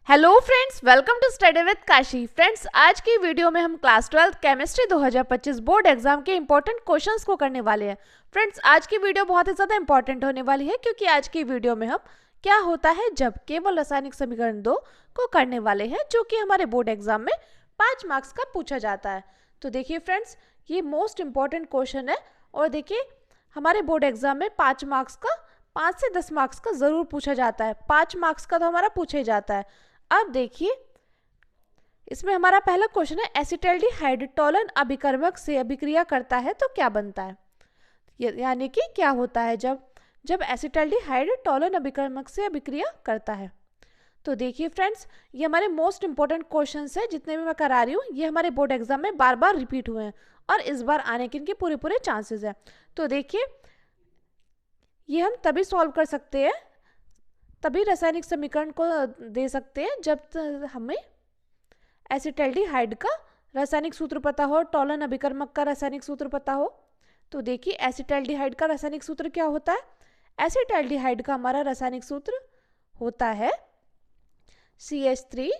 Hello friends, welcome to study with Kashi. Friends, आज की video में हम क्लास 12 केमिस्ट्री 2025 बोर्ड एग्जाम के इंपॉर्टेंट क्वेश्चंस को करने वाले हैं। फ्रेंड्स, आज की वीडियो बहुत ही ज़्यादा इंपॉर्टेंट होने वाली है क्योंकि आज की वीडियो में हम क्या होता है जब केवल रासायनिक समीकरण 2 को करने वाले हैं, जो कि हमारे बोर्ड एग्जाम में 5 मार्क्स का पूछा जाता है। तो देखिए फ्रेंड्स, ये मोस्ट इंपॉर्टेंट क्वेश्चन है और देखिए हमारे बोर्ड एग्जाम में 5 मार्क्स का 5 से 10 मार्क्स का ज़रूर पूछा जाता है। 5 मार्क्स का तो हमारा पूछा ही जाता है। अब देखिए इसमें हमारा पहला क्वेश्चन है, एसिटाल्डिहाइड टोलन अभिकर्मक से अभिक्रिया करता है तो क्या बनता है। यानी कि क्या होता है जब एसिटाल्डिहाइड टोलन अभिकर्मक से अभिक्रिया करता है। तो देखिए फ्रेंड्स, ये हमारे मोस्ट इंपॉर्टेंट क्वेश्चंस है, जितने भी मैं करा रही हूँ ये हमारे बोर्ड एग्जाम में बार बार रिपीट हुए हैं और इस बार आने के इनके पूरे चांसेस हैं। तो देखिए ये हम तभी सॉल्व कर सकते हैं, तभी रासायनिक समीकरण को दे सकते हैं जब हमें एसिटाल्डिहाइड का रासायनिक सूत्र पता हो, टोलन अभिकर्मक का रासायनिक सूत्र पता हो। तो देखिए एसिटाल्डिहाइड का रासायनिक सूत्र क्या होता है। एसिटाल्डिहाइड का हमारा रासायनिक सूत्र होता है CH3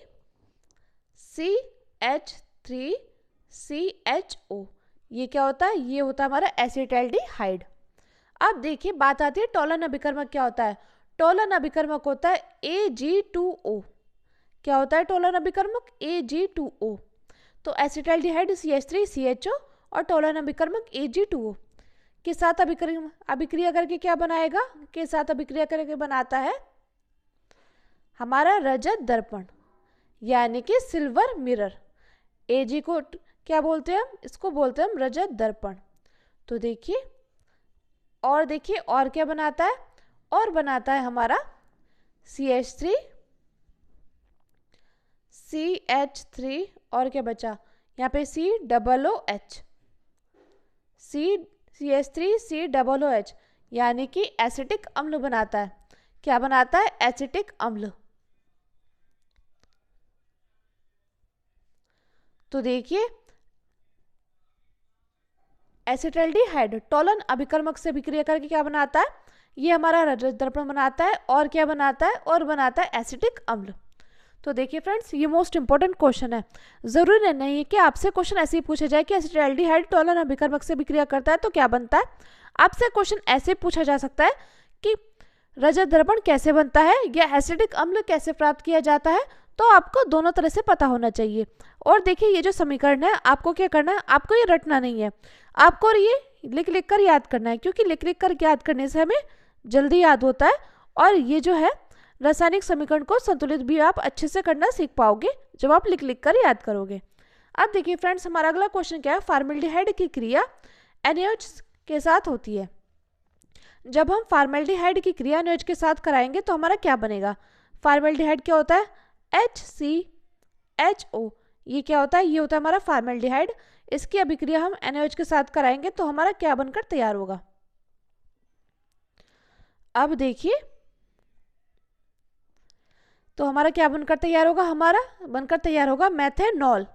CH3 CHO। ये क्या होता है, ये होता है हमारा एसिटाल्डिहाइड। अब देखिए बात आती है टोलन अभिकर्मक क्या होता है। टोलन अभिकर्मक होता है Ag2O। क्या होता है टोलन अभिकर्मक Ag2O। तो एसिटाल्डिहाइड CH3 CHO और टोलन अभिकर्मक Ag2O के साथ अभिक्रिया करके क्या बनाएगा, के साथ अभिक्रिया करके बनाता है हमारा रजत दर्पण, यानी कि सिल्वर मिरर। Ag को क्या बोलते हैं हम, इसको बोलते हैं हम रजत दर्पण। तो देखिए और क्या बनाता है, और बनाता है हमारा CH3 CH3 और क्या बचा यहाँ पे COOH CH3 COOH, यानी कि एसिटिक अम्ल बनाता है। क्या बनाता है, एसिटिक अम्ल। तो देखिए एसिटाल्डिहाइड टोलन अभिकर्मक से अभिक्रिया करके क्या बनाता है, ये हमारा रजत दर्पण बनाता है और क्या बनाता है, और बनाता है एसिटिक अम्ल। तो देखिए फ्रेंड्स, ये मोस्ट इंपॉर्टेंट क्वेश्चन है। जरूरी नहीं है कि आपसे क्वेश्चन ऐसे ही पूछा जाए कि एसिटाल्डिहाइड टोलन अभिकर्मक से अभिक्रिया करता है तो क्या बनता है। आपसे क्वेश्चन ऐसे पूछा जा सकता है कि रजत दर्पण कैसे बनता है या एसिटिक अम्ल कैसे प्राप्त किया जाता है। तो आपको दोनों तरह से पता होना चाहिए। और देखिए ये जो समीकरण है आपको क्या करना है, आपको ये रटना नहीं है, आपको ये लिख लिख कर याद करना है, क्योंकि लिख लिख कर याद करने से हमें जल्दी याद होता है और ये जो है रासायनिक समीकरण को संतुलित भी आप अच्छे से करना सीख पाओगे जब आप लिख लिख कर याद करोगे। अब देखिए फ्रेंड्स, हमारा अगला क्वेश्चन क्या है, फॉर्मेल्डिहाइड की क्रिया NaOH के साथ होती है। जब हम फॉर्मेल्डिहाइड की क्रिया NaOH के साथ कराएंगे तो हमारा क्या बनेगा। फॉर्मेल्डिहाइड क्या होता है, HCHO। ये क्या होता है, ये होता है हमारा फॉर्मेल्डिहाइड। इसकी अभिक्रिया हम NaOH के साथ कराएंगे तो हमारा क्या बनकर तैयार होगा। अब देखिए तो हमारा क्या बनकर तैयार होगा, हमारा बनकर तैयार होगा मेथेनॉल।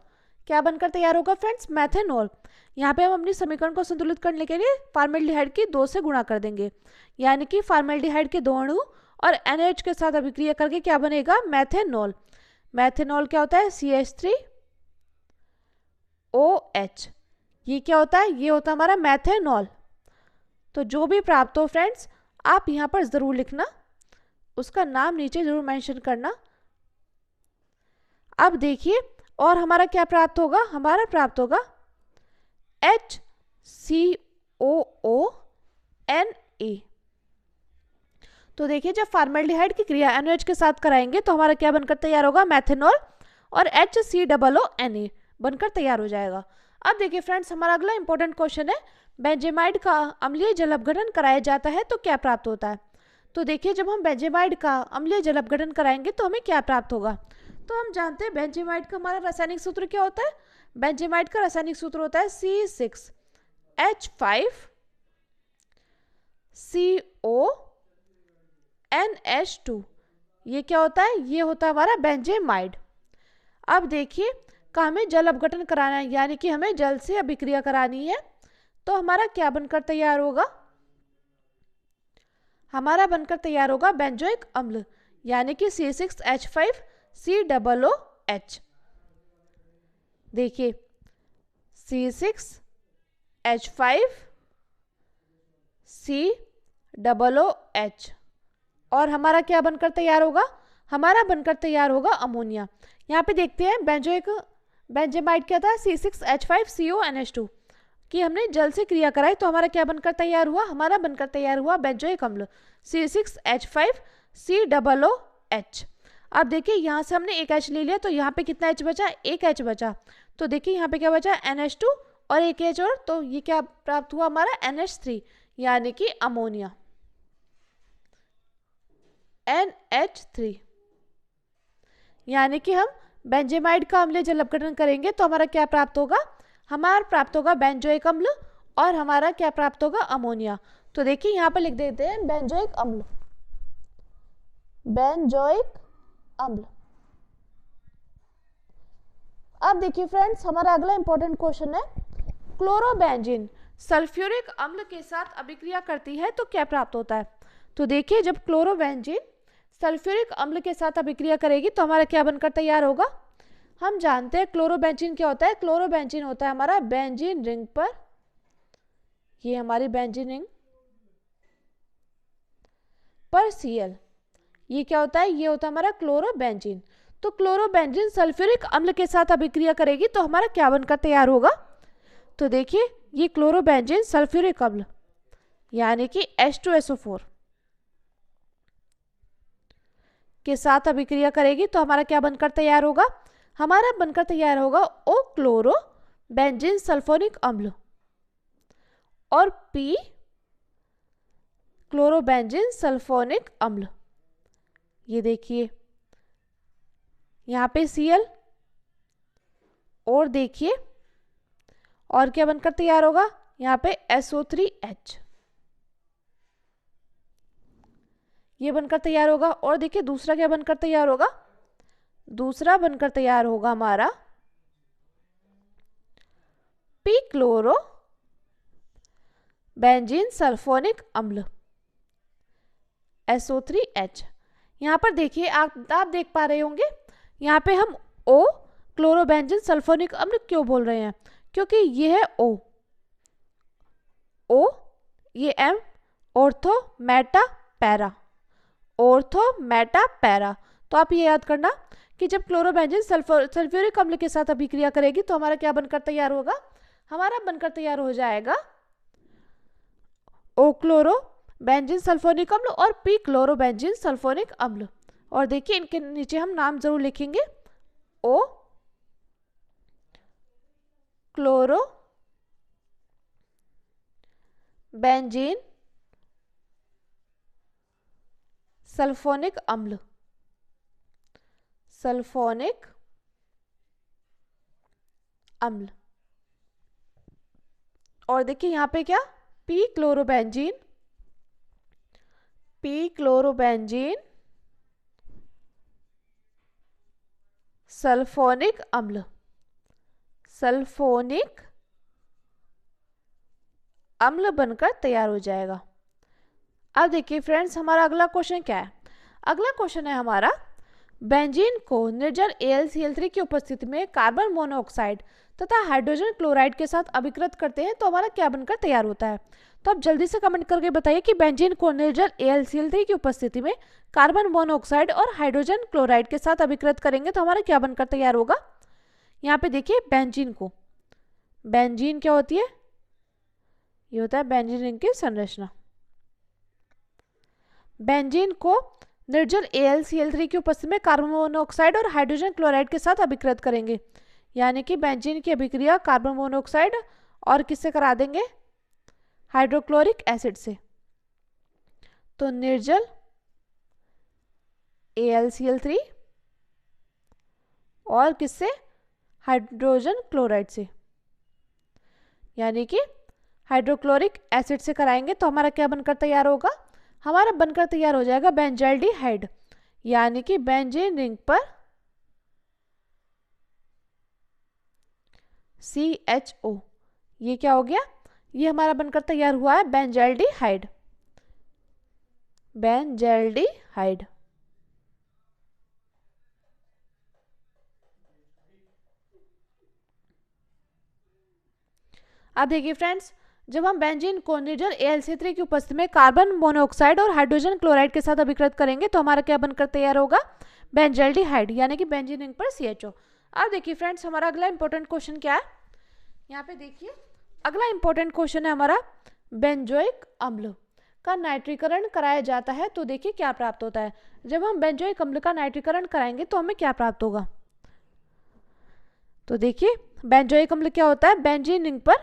क्या बनकर तैयार होगा फ्रेंड्स, मेथेनॉल। यहाँ पे हम अपनी समीकरण को संतुलित करने के लिए फॉर्मेल्डिहाइड की 2 से गुणा कर देंगे, यानी कि फॉर्मेल्डिहाइड के 2 अणु और NaOH के साथ अभिक्रिया करके क्या बनेगा, मेथेनॉल। मेथेनॉल क्या होता है, CH3OH। ये क्या होता है, ये होता है हमारा मेथेनॉल। तो जो भी प्राप्त हो फ्रेंड्स, आप यहाँ पर जरूर लिखना, उसका नाम नीचे जरूर मेंशन करना। अब देखिए और हमारा क्या प्राप्त होगा, हमारा प्राप्त होगा HCOONA। तो देखिए जब फॉर्मेल्डिहाइड की क्रिया NaOH के साथ कराएंगे तो हमारा क्या बनकर तैयार होगा, मेथेनॉल, और HCOONA बनकर तैयार हो जाएगा। अब देखिए फ्रेंड्स, हमारा अगला इंपॉर्टेंट क्वेश्चन है, बेंजेमाइड का अम्लीय जल अपघटन कराया जाता है तो क्या प्राप्त होता है। तो देखिए जब हम बेंजेमाइड का अम्लीय जल अपघटन कराएंगे तो हमें क्या प्राप्त होगा। तो हम जानते हैं बेंजेमाइड का हमारा रासायनिक सूत्र क्या होता है। बेंजेमाइड का रासायनिक सूत्र होता है C6H5CONH2। ये क्या होता है, ये होता है हमारा बेंजेमाइड। अब देखिए का हमें जल अपघटन कराना है, यानी कि हमें जल से अभिक्रिया करानी है, तो हमारा क्या बनकर तैयार होगा, हमारा बनकर तैयार होगा बेंजोइक अम्ल, यानी कि C6H5 COOH। देखिए C6H5COOH, और हमारा क्या बनकर तैयार होगा? हमारा बनकर तैयार होगा अमोनिया। यहाँ पे देखते हैं बेंजोमाइड क्या था? C6H5CONH2 कि हमने जल से क्रिया कराई तो हमारा क्या बनकर तैयार हुआ? हमारा बनकर तैयार हुआ बेंजोइक अम्ल C6H5COOH। अब देखिए यहाँ से हमने एक H ले लिया तो यहाँ पे कितना H बचा? एक H बचा। तो देखिए यहाँ पे क्या बचा? NH2 और एक H, और तो ये क्या प्राप्त हुआ हमारा? NH3, यानी कि अमोनिया, NH3। यानी कि हम बेंजेमाइड का अम्लीय जल अपघटन करेंगे तो हमारा क्या प्राप्त होगा? हमारा प्राप्त होगा बेंजोइक अम्ल, और हमारा क्या प्राप्त होगा? अमोनिया। तो देखिए यहाँ पर लिख देते हैं बेंजोइक अम्ल, बेंजोइक अम्ल। अब देखिए फ्रेंड्स, हमारा अगला इंपॉर्टेंट क्वेश्चन है, क्लोरोबेंजीन सल्फ्यूरिक अम्ल के साथ अभिक्रिया करती है तो क्या प्राप्त होता है? तो देखिए जब क्लोरोबेंजीन सल्फ्यूरिक अम्ल के साथ अभिक्रिया करेगी तो हमारा क्या बनकर तैयार होगा? हम जानते हैं क्लोरोबेंजीन क्या होता है। क्लोरोबेंजीन होता है हमारा बेंजीन रिंग पर, ये हमारी बेंजीन रिंग पर Cl, ये क्या होता है? ये होता है हमारा क्लोरोबेंजीन। तो क्लोरोबेंजीन सल्फ्यूरिक अम्ल के साथ अभिक्रिया करेगी तो हमारा क्या बनकर तैयार होगा? तो देखिए ये क्लोरोबेंजीन सल्फ्यूरिक अम्ल यानी कि H2SO4 के साथ अभिक्रिया करेगी तो हमारा क्या बनकर तैयार होगा? हमारा बनकर तैयार होगा O क्लोरोबेंजीन सल्फोनिक अम्ल और P क्लोरोबेंजीन सल्फोनिक अम्ल। ये देखिए यहाँ पे Cl, और देखिए और क्या बनकर तैयार होगा? यहाँ पे SO3H, ये बनकर तैयार होगा। और देखिए दूसरा क्या बनकर तैयार होगा? दूसरा बनकर तैयार होगा हमारा P क्लोरोबेंजीन सल्फोनिक अम्ल SO3H। यहाँ पर देखिए आप देख पा रहे होंगे यहाँ पे हम O क्लोरोबेंजीन सल्फोनिक अम्ल क्यों बोल रहे हैं? क्योंकि ये है O, ये M, ortho Meta para, ortho Meta para. तो आप ये याद करना कि जब क्लोरोबेंजीन सल्फ्यूरिक अम्ल के साथ अभिक्रिया करेगी तो हमारा क्या बनकर तैयार होगा? हमारा बनकर तैयार हो जाएगा O क्लोरोबेंजीन सल्फोनिक अम्ल और P क्लोरोबेंजीन सल्फोनिक अम्ल। और देखिए इनके नीचे हम नाम जरूर लिखेंगे, O क्लोरोबेंजीन सल्फोनिक अम्ल, सल्फोनिक अम्ल। और देखिए यहाँ पे क्या? P क्लोरोबेंजीन सल्फोनिक अम्ल, सल्फोनिक अम्ल बनकर तैयार हो जाएगा। अब देखिए फ्रेंड्स हमारा अगला क्वेश्चन क्या है? अगला क्वेश्चन है हमारा, बेंजीन को निर्जल AlCl3 की उपस्थिति में कार्बन मोनोऑक्साइड तथा हाइड्रोजन क्लोराइड के साथ अभिकृत करते हैं तो हमारा क्या बनकर तैयार होता है? तो आप जल्दी से कमेंट करके बताइए कि बेंजीन को निर्जल AlCl3 की उपस्थिति में कार्बन मोनोऑक्साइड और हाइड्रोजन क्लोराइड के साथ अभिकृत करेंगे तो हमारा क्या बनकर तैयार होगा? यहाँ पे देखिए बेंजीन क्या होती है? ये होता है बेंजीन रिंग की संरचना। बेंजीन को निर्जल AlCl3 की उपस्थिति में कार्बन मोनोऑक्साइड और हाइड्रोजन क्लोराइड के साथ अभिकृत करेंगे, यानी कि बेंजीन की अभिक्रिया कार्बन मोनोऑक्साइड और किससे करा देंगे? हाइड्रोक्लोरिक एसिड से। तो निर्जल AlCl3 और किससे? हाइड्रोजन क्लोराइड से, यानी कि हाइड्रोक्लोरिक एसिड से कराएंगे तो हमारा क्या बनकर तैयार होगा? हमारा बनकर तैयार हो जाएगा बेंजाल्डिहाइड, यानी कि बेंजीन रिंग पर CHO। ये क्या हो गया? ये हमारा बनकर तैयार हुआ है बेंजाल्डिहाइड, बेंजाल्डिहाइड। अब देखिए फ्रेंड्स, जब हम बेंजीन कोनिजर AlCl3 की उपस्थिति में कार्बन मोनोऑक्साइड और हाइड्रोजन क्लोराइड के साथ अभिकृत करेंगे तो हमारा क्या बनकर तैयार होगा, बेंजल्डिहाइड, यानी कि बेंजीन रिंग पर CHO। अब देखिए फ्रेंड्स, हमारा अगला इंपॉर्टेंट क्वेश्चन क्या है, यहाँ पे देखिए अगला इंपॉर्टेंट क्वेश्चन है हमारा, बेंजोइक अम्ल का नाइट्रीकरण कराया जाता है तो देखिए क्या प्राप्त होता है। जब हम बेंजोइक अम्ल का नाइट्रीकरण कराएंगे तो हमें क्या प्राप्त होगा, तो देखिए बेंजोइक अम्ल क्या होता है, बेंजीन रिंग पर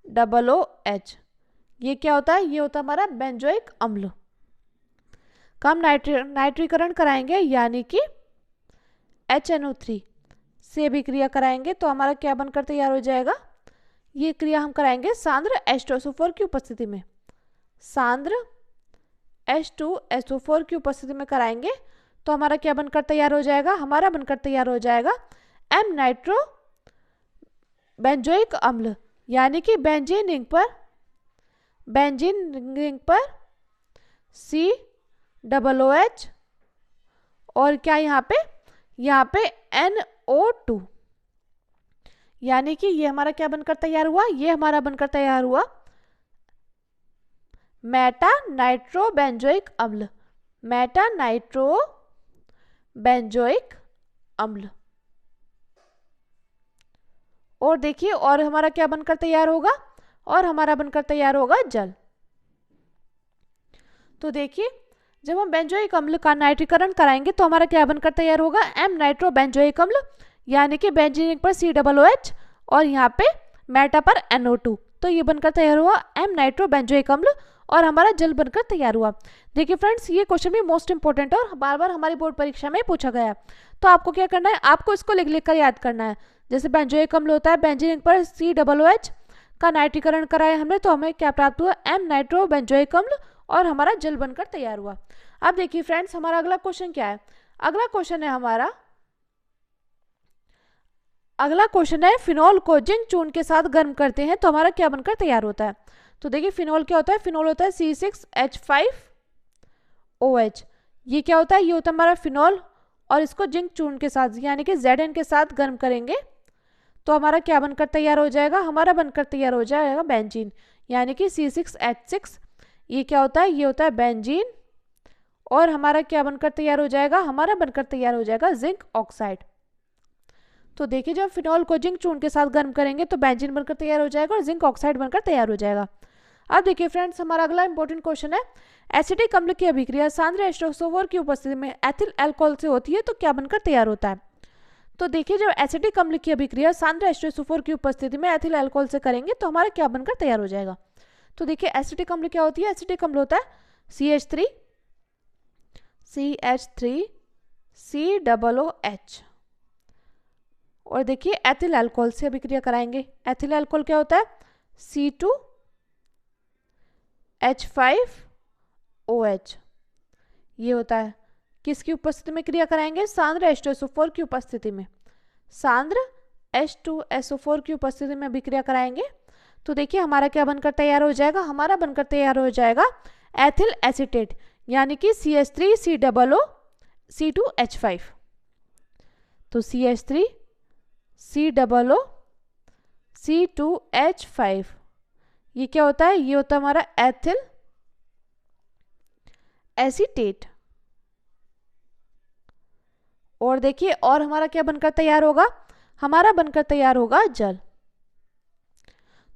COOH, ये क्या होता है, ये होता है हमारा बेंजोइक अम्ल का हम नाइट्रीकरण कराएंगे, यानी कि HNO3 से भी क्रिया कराएंगे तो हमारा क्या बनकर तैयार हो जाएगा, ये क्रिया हम कराएंगे सांद्र H2SO4 की उपस्थिति में, सांद्र H2SO4 की उपस्थिति में कराएंगे तो हमारा क्या बनकर तैयार हो जाएगा, हमारा बनकर तैयार हो जाएगा M नाइट्रो बेंजोइक अम्ल, यानी कि बेंजीन रिंग पर COOH और क्या यहाँ पे NO2, यानी कि ये हमारा क्या बनकर तैयार हुआ, ये हमारा बनकर तैयार हुआ मेटा नाइट्रो बेंजोइक अम्ल, मेटा नाइट्रो बेंजोइक अम्ल। और देखिए और हमारा क्या बनकर तैयार होगा, और हमारा बनकर तैयार होगा जल। तो देखिए जब हम बेंजोइक अम्ल का नाइट्रीकरण कराएंगे तो हमारा क्या बनकर तैयार होगा, M नाइट्रो बेंजोइक अम्ल, यानी कि बेंजीन रिंग पर COOH और यहाँ पे मेटा पर NO2, तो ये बनकर तैयार हुआ M नाइट्रो बेंजोइक अम्ल और हमारा जल बनकर तैयार हुआ। देखिए फ्रेंड्स, ये क्वेश्चन भी मोस्ट इंपॉर्टेंट है और बार बार हमारी बोर्ड परीक्षा में पूछा गया है, तो आपको क्या करना है, आपको इसको लिख कर याद करना है। जैसे बेंजोइक अम्ल होता है, बेंजीन रिंग पर COOH का नाइट्रीकरण कराया हमने तो हमें क्या प्राप्त हुआ, M नाइट्रो बेंजोइक अम्ल और हमारा जल बनकर तैयार हुआ। अब देखिए फ्रेंड्स, हमारा अगला क्वेश्चन क्या है, अगला क्वेश्चन है फिनॉल को जिंक चूर्ण के साथ गर्म करते हैं तो हमारा क्या बनकर तैयार होता है। तो देखिए फिनॉल क्या होता है, फिनॉल होता है C6H5OH, ये क्या होता है, ये होता है हमारा फिनॉल और इसको जिंक चूर्ण के साथ यानी कि Zn के साथ गर्म करेंगे तो हमारा क्या बनकर तैयार हो जाएगा, हमारा बनकर तैयार हो जाएगा बेंजीन, यानी कि C6H6, ये क्या होता है, ये होता है बेंजीन और हमारा क्या बनकर तैयार हो जाएगा, हमारा बनकर तैयार हो जाएगा जिंक ऑक्साइड। तो देखिए जब फिनॉल को जिंक चूर्ण के साथ गर्म करेंगे तो बेंजीन बनकर तैयार हो जाएगा और जिंक ऑक्साइड बनकर तैयार हो जाएगा। अब देखिए फ्रेंड्स, हमारा अगला इंपॉर्टेंट क्वेश्चन है, एसिटिक अम्ल की अभिक्रिया सांद्र H2SO4 की उपस्थिति में एथिल अल्कोहल से होती है तो क्या बनकर तैयार होता है। तो देखिए जब एसिटिक अम्ल की अभिक्रिया सांद्र H2SO4 की उपस्थिति में एथिल अल्कोहल से करेंगे तो हमारा क्या बनकर तैयार हो जाएगा। तो देखिए एसिटिक अम्ल क्या होती है, एसिटिक अम्ल होता है CH3COOH और देखिए एथिल अल्कोहल से अभिक्रिया कराएंगे, एथिल अल्कोहल क्या होता है C2H5OH, ये होता है, किसकी उपस्थिति में क्रिया कराएंगे, सांद्र H2SO4 की उपस्थिति में, सांद्र H2SO4 की उपस्थिति में अभिक्रिया कराएंगे तो देखिए हमारा क्या बनकर तैयार हो जाएगा, हमारा बनकर तैयार हो जाएगा एथिल एसीटेट, यानी कि CH3COOC2H5, तो CH3COOC2H5 ये क्या होता है, ये होता है हमारा एथिल एसीटेट। और देखिए और हमारा क्या बनकर तैयार होगा, हमारा बनकर तैयार होगा जल।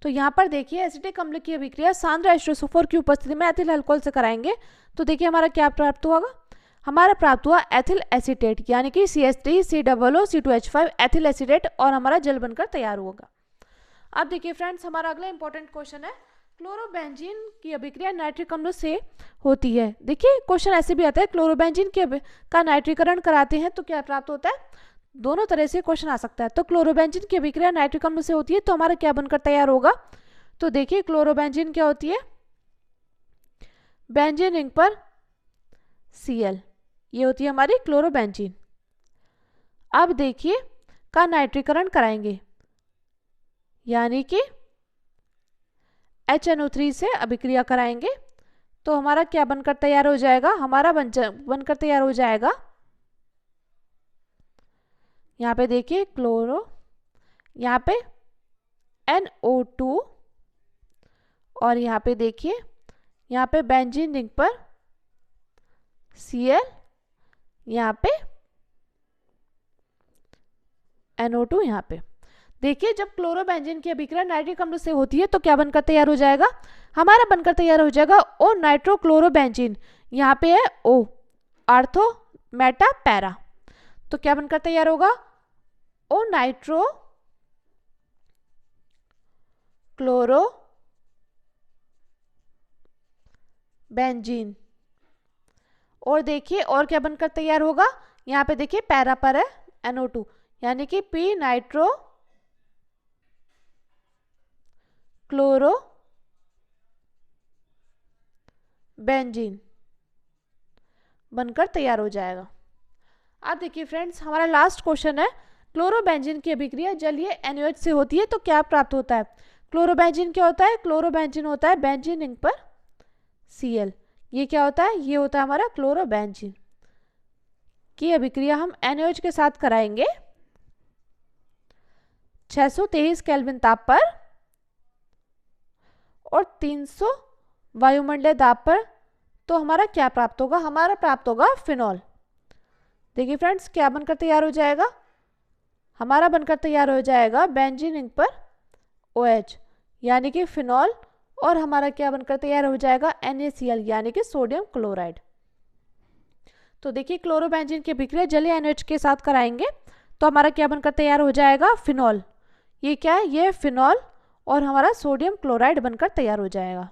तो यहाँ पर देखिए एसिटिक अम्ल की अभिक्रिया सांद्र H2SO4 की उपस्थिति में एथिल अल्कोहल से कराएंगे तो देखिए हमारा क्या प्राप्त होगा, हमारा प्राप्त हुआ एथिल एसीटेट, यानी कि CH3COOC2H5 एथिल एसीटेट और हमारा जल बनकर तैयार होगा। अब देखिए फ्रेंड्स, हमारा अगला इंपॉर्टेंट क्वेश्चन है, क्लोरोबेंजीन की अभिक्रिया नाइट्रिक अम्ल से होती है। देखिए क्वेश्चन ऐसे भी आता है, क्लोरोबेंजीन का नाइट्रीकरण कराते हैं तो क्या प्राप्त होता है, दोनों तरह से क्वेश्चन आ सकता है। तो क्लोरोबेंजीन की अभिक्रिया नाइट्रिक अम्ल से होती है तो हमारा क्या बनकर तैयार होगा, तो देखिए क्लोरोबेंजीन क्या होती है, बेंजीन रिंग पर Cl, ये होती है हमारी क्लोरोबेंजीन। अब देखिए का नाइट्रीकरण कराएंगे यानी कि HNO3 से अभिक्रिया कराएंगे तो हमारा क्या बनकर तैयार हो जाएगा, हमारा बनकर तैयार हो जाएगा यहाँ पे देखिए क्लोरो, यहाँ पे NO2 और यहाँ पे देखिए यहाँ पे बेंजीन रिंग पर Cl, यहाँ पे NO2। यहाँ पे देखिए जब क्लोरोबेंजीन की अभिक्रिया नाइट्रिक अम्ल से होती है तो क्या बनकर तैयार हो जाएगा, हमारा बनकर तैयार हो जाएगा ओ नाइट्रोक्लोरोबेंजीन। यहाँ पे है O, आर्थो मेटा पैरा, तो क्या बनकर तैयार होगा ओ नाइट्रो क्लोरो बेंजीन। और देखिए और क्या बनकर तैयार होगा, यहाँ पे देखिए पैरा पर है NO2, यानी कि P नाइट्रो क्लोरो बेंजीन बनकर तैयार हो जाएगा। अब देखिए फ्रेंड्स हमारा लास्ट क्वेश्चन है, क्लोरोबेंजीन की अभिक्रिया जलीय NaOH से होती है तो क्या प्राप्त होता है। क्लोरोबेंजीन क्या होता है, क्लोरोबेंजीन होता है बेंजीन रिंग पर Cl। ये क्या होता है, ये होता है हमारा क्लोरोबेंजीन की अभिक्रिया हम NaOH के साथ कराएंगे 623 केल्विन ताप पर और 300 वायुमंडलीय दाब पर, तो हमारा क्या प्राप्त होगा, हमारा प्राप्त होगा फिनॉल। देखिए फ्रेंड्स क्या बनकर तैयार हो जाएगा, हमारा बनकर तैयार हो जाएगा बेंजीन रिंग पर OH यानी कि फिनॉल, और हमारा क्या बनकर तैयार हो जाएगा NaCl यानी कि सोडियम क्लोराइड। तो देखिए क्लोरोबेंजीन की अभिक्रिया जलीय NaOH के साथ कराएंगे तो हमारा क्या बनकर तैयार हो जाएगा फिनॉल। ये क्या है, ये फिनॉल और हमारा सोडियम क्लोराइड बनकर तैयार हो जाएगा।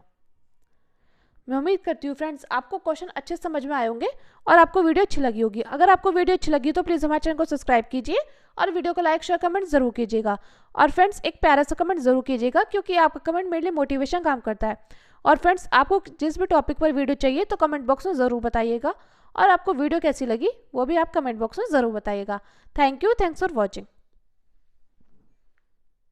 मैं उम्मीद करती हूँ फ्रेंड्स आपको क्वेश्चन अच्छे समझ में आए होंगे और आपको वीडियो अच्छी लगी होगी। अगर आपको वीडियो अच्छी लगी तो प्लीज़ हमारे चैनल को सब्सक्राइब कीजिए और वीडियो को लाइक शेयर कमेंट जरूर कीजिएगा। और फ्रेंड्स एक प्यारा सा कमेंट जरूर कीजिएगा क्योंकि आपका कमेंट मेरे लिए मोटिवेशन काम करता है। और फ्रेंड्स आपको जिस भी टॉपिक पर वीडियो चाहिए तो कमेंट बॉक्स में ज़रूर बताइएगा, और आपको वीडियो कैसी लगी वो भी आप कमेंट बॉक्स में ज़रूर बताइएगा। Thank you, thanks for watching.